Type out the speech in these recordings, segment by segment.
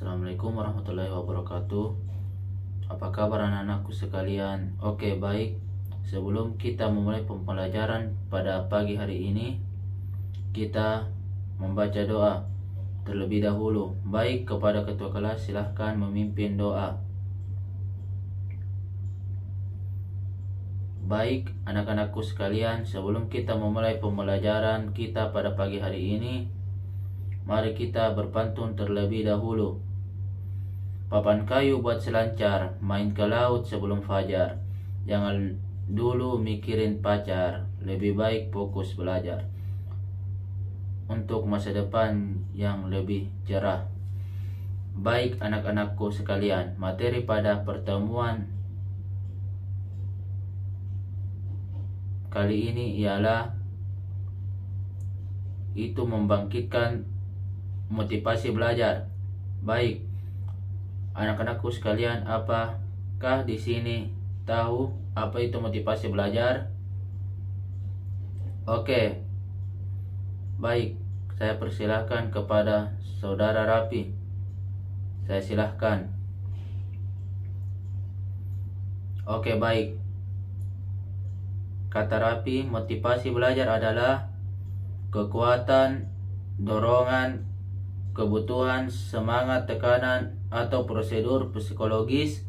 Assalamualaikum warahmatullahi wabarakatuh. Apa kabar anak-anakku sekalian? Oke, baik. Sebelum kita memulai pembelajaran pada pagi hari ini, kita membaca doa terlebih dahulu. Baik, kepada ketua kelas silahkan memimpin doa. Baik, anak-anakku sekalian, sebelum kita memulai pembelajaran kita pada pagi hari ini, mari kita berpantun terlebih dahulu. Papan kayu buat selancar, main ke laut sebelum fajar. Jangan dulu mikirin pacar, lebih baik fokus belajar untuk masa depan yang lebih cerah. Baik anak-anakku sekalian, materi pada pertemuan kali ini ialah itu membangkitkan motivasi belajar. Baik, anak-anakku sekalian, apakah di sini tahu apa itu motivasi belajar? Oke. Baik, saya persilahkan kepada Saudara Rapi. Saya silahkan. Oke, baik. Kata Rapi, motivasi belajar adalah kekuatan, dorongan, kebutuhan, semangat, tekanan, atau prosedur psikologis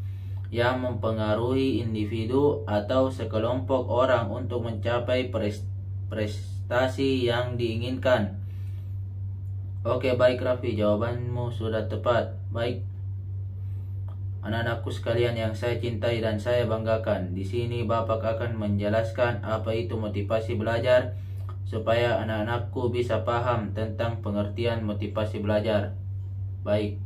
yang mempengaruhi individu atau sekelompok orang untuk mencapai prestasi yang diinginkan. Oke, baik Raffi, jawabanmu sudah tepat. Baik, anak-anakku sekalian yang saya cintai dan saya banggakan, di sini Bapak akan menjelaskan apa itu motivasi belajar supaya anak-anakku bisa paham tentang pengertian motivasi belajar. Baik.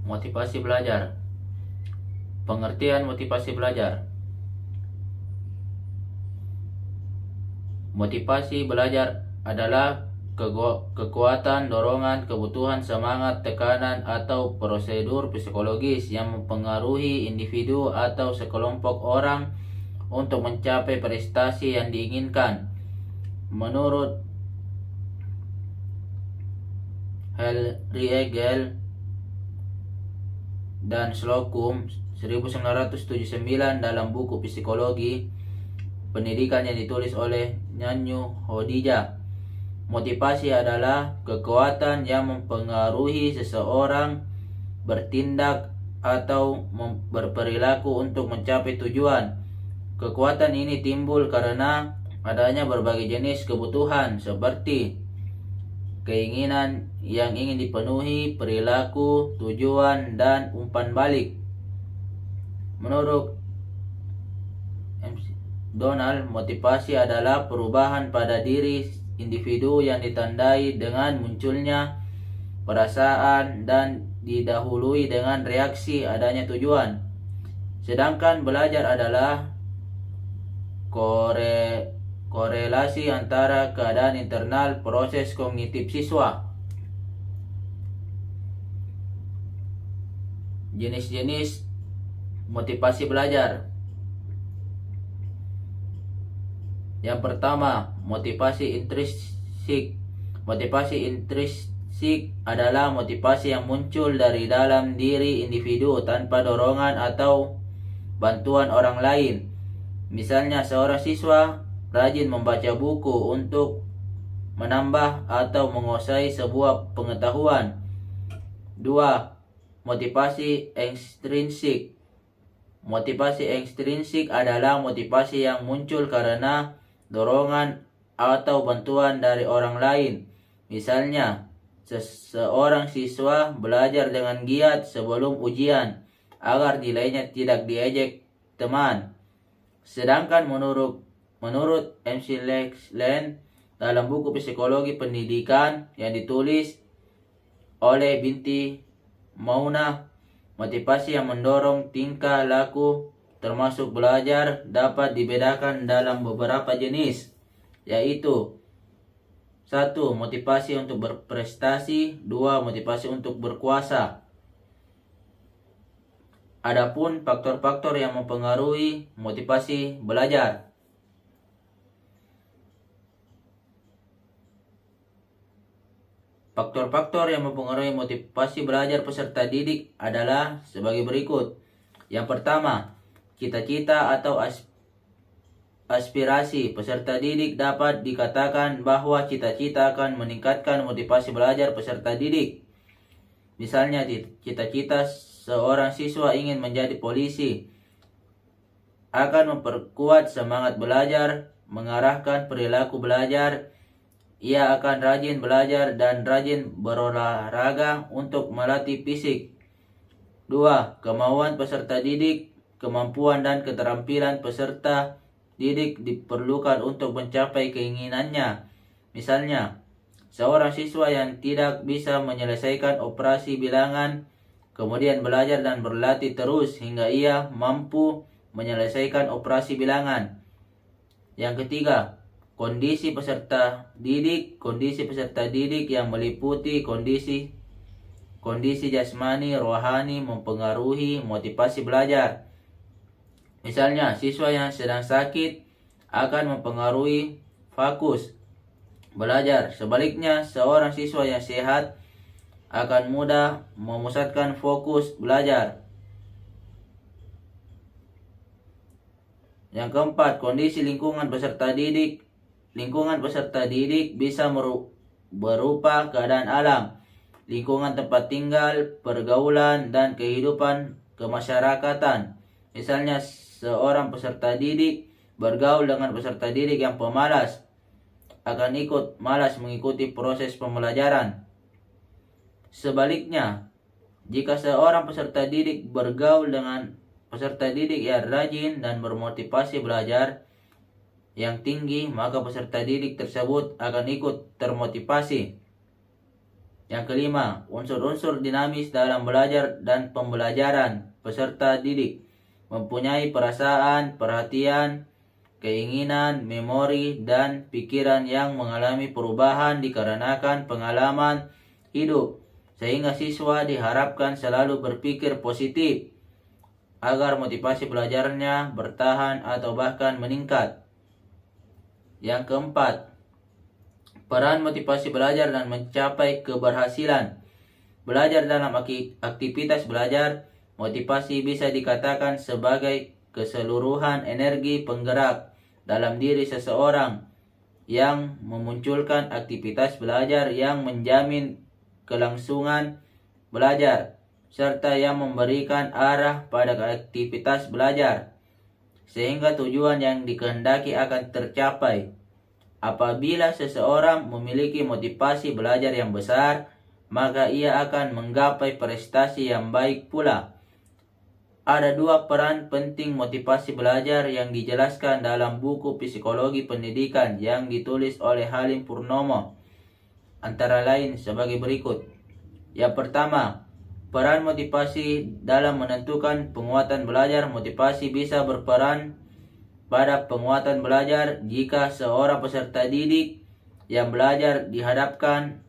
Motivasi belajar. Pengertian motivasi belajar. Motivasi belajar adalah kekuatan, dorongan, kebutuhan, semangat, tekanan, atau prosedur psikologis yang mempengaruhi individu atau sekelompok orang untuk mencapai prestasi yang diinginkan. Menurut Riegel dan Slocum 1979 dalam buku Psikologi Pendidikan yang ditulis oleh Nyanyu Hodija, motivasi adalah kekuatan yang mempengaruhi seseorang bertindak atau berperilaku untuk mencapai tujuan. Kekuatan ini timbul karena adanya berbagai jenis kebutuhan seperti keinginan yang ingin dipenuhi, perilaku, tujuan, dan umpan balik. Menurut Donald, motivasi adalah perubahan pada diri individu yang ditandai dengan munculnya perasaan dan didahului dengan reaksi adanya tujuan. Sedangkan belajar adalah korelasi antara keadaan internal proses kognitif siswa. Jenis-jenis motivasi belajar. Yang pertama, motivasi intrinsik. Motivasi intrinsik adalah motivasi yang muncul dari dalam diri individu tanpa dorongan atau bantuan orang lain. Misalnya, seorang siswa rajin membaca buku untuk menambah atau menguasai sebuah pengetahuan. 2. Motivasi ekstrinsik. Motivasi ekstrinsik adalah motivasi yang muncul karena dorongan atau bantuan dari orang lain. Misalnya, seorang siswa belajar dengan giat sebelum ujian agar nilainya tidak diejek teman. Sedangkan menurut MC Lexland dalam buku Psikologi Pendidikan yang ditulis oleh Binti Mauna, motivasi yang mendorong tingkah laku termasuk belajar dapat dibedakan dalam beberapa jenis, yaitu 1. Motivasi untuk berprestasi. 2. Motivasi untuk berkuasa. Adapun faktor-faktor yang mempengaruhi motivasi belajar. Faktor-faktor yang mempengaruhi motivasi belajar peserta didik adalah sebagai berikut. Yang pertama, cita-cita atau aspirasi. Peserta didik dapat dikatakan bahwa cita-cita akan meningkatkan motivasi belajar peserta didik. Misalnya, cita-cita seorang siswa ingin menjadi polisi akan memperkuat semangat belajar, mengarahkan perilaku belajar. Ia akan rajin belajar dan rajin berolahraga untuk melatih fisik. 2. Kemauan peserta didik. Kemampuan dan keterampilan peserta didik diperlukan untuk mencapai keinginannya. Misalnya, seorang siswa yang tidak bisa menyelesaikan operasi bilangan, kemudian belajar dan berlatih terus hingga ia mampu menyelesaikan operasi bilangan. Yang ketiga, kondisi peserta didik. Kondisi peserta didik yang meliputi kondisi jasmani, rohani mempengaruhi motivasi belajar. Misalnya, siswa yang sedang sakit akan mempengaruhi fokus belajar. Sebaliknya, seorang siswa yang sehat akan mudah memusatkan fokus belajar. Yang keempat, kondisi lingkungan peserta didik. Lingkungan peserta didik bisa berupa keadaan alam, lingkungan tempat tinggal, pergaulan, dan kehidupan kemasyarakatan. Misalnya, seorang peserta didik bergaul dengan peserta didik yang pemalas, akan ikut malas mengikuti proses pembelajaran. Sebaliknya, jika seorang peserta didik bergaul dengan peserta didik yang rajin dan bermotivasi belajar yang tinggi, maka peserta didik tersebut akan ikut termotivasi. Yang kelima, unsur-unsur dinamis dalam belajar dan pembelajaran. Peserta didik mempunyai perasaan, perhatian, keinginan, memori, dan pikiran yang mengalami perubahan dikarenakan pengalaman hidup, sehingga siswa diharapkan selalu berpikir positif agar motivasi belajarnya bertahan atau bahkan meningkat. Yang keempat, peran motivasi belajar dan mencapai keberhasilan. Belajar dalam aktivitas belajar, motivasi bisa dikatakan sebagai keseluruhan energi penggerak dalam diri seseorang yang memunculkan aktivitas belajar yang menjamin kelangsungan belajar, serta yang memberikan arah pada aktivitas belajar, sehingga tujuan yang dikehendaki akan tercapai. Apabila seseorang memiliki motivasi belajar yang besar, maka ia akan menggapai prestasi yang baik pula. Ada dua peran penting motivasi belajar yang dijelaskan dalam buku Psikologi Pendidikan yang ditulis oleh Halim Purnomo, antara lain sebagai berikut. Yang pertama, peran motivasi dalam menentukan penguatan belajar. Motivasi bisa berperan pada penguatan belajar jika seorang peserta didik yang belajar dihadapkan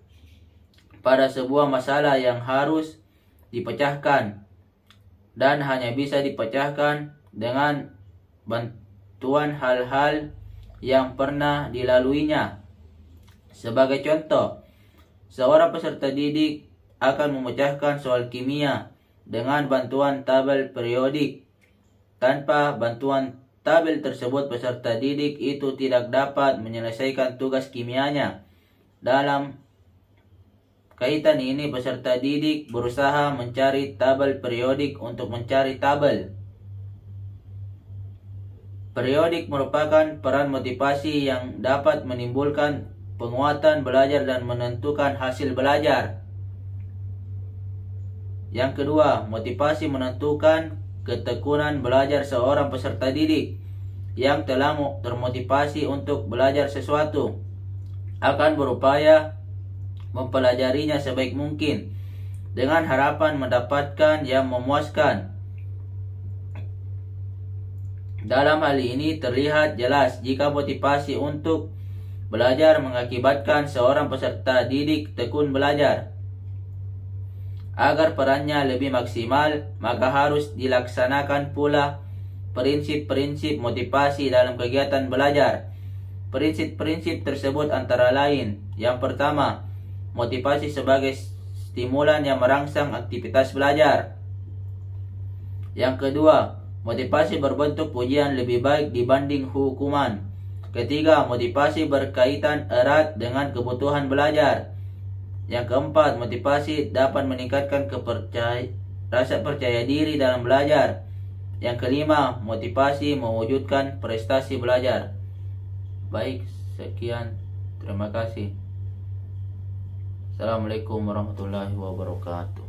pada sebuah masalah yang harus dipecahkan dan hanya bisa dipecahkan dengan bantuan hal-hal yang pernah dilaluinya. Sebagai contoh, seorang peserta didik akan memecahkan soal kimia dengan bantuan tabel periodik. Tanpa bantuan tabel tersebut, peserta didik itu tidak dapat menyelesaikan tugas kimianya. Dalam kaitan ini, peserta didik berusaha mencari tabel periodik untuk mencari tabel. Periodik merupakan peran motivasi yang dapat menimbulkan penguatan belajar dan menentukan hasil belajar. Yang kedua, motivasi menentukan ketekunan belajar seorang peserta didik yang telah termotivasi untuk belajar sesuatu akan berupaya mempelajarinya sebaik mungkin dengan harapan mendapatkan yang memuaskan. Dalam hal ini terlihat jelas jika motivasi untuk belajar mengakibatkan seorang peserta didik tekun belajar. Agar perannya lebih maksimal, maka harus dilaksanakan pula prinsip-prinsip motivasi dalam kegiatan belajar. Prinsip-prinsip tersebut antara lain: yang pertama, motivasi sebagai stimulan yang merangsang aktivitas belajar. Yang kedua, motivasi berbentuk pujian lebih baik dibanding hukuman. Ketiga, motivasi berkaitan erat dengan kebutuhan belajar. Yang keempat, motivasi dapat meningkatkan rasa percaya diri dalam belajar. Yang kelima, motivasi mewujudkan prestasi belajar. Baik, sekian. Terima kasih. Assalamualaikum warahmatullahi wabarakatuh.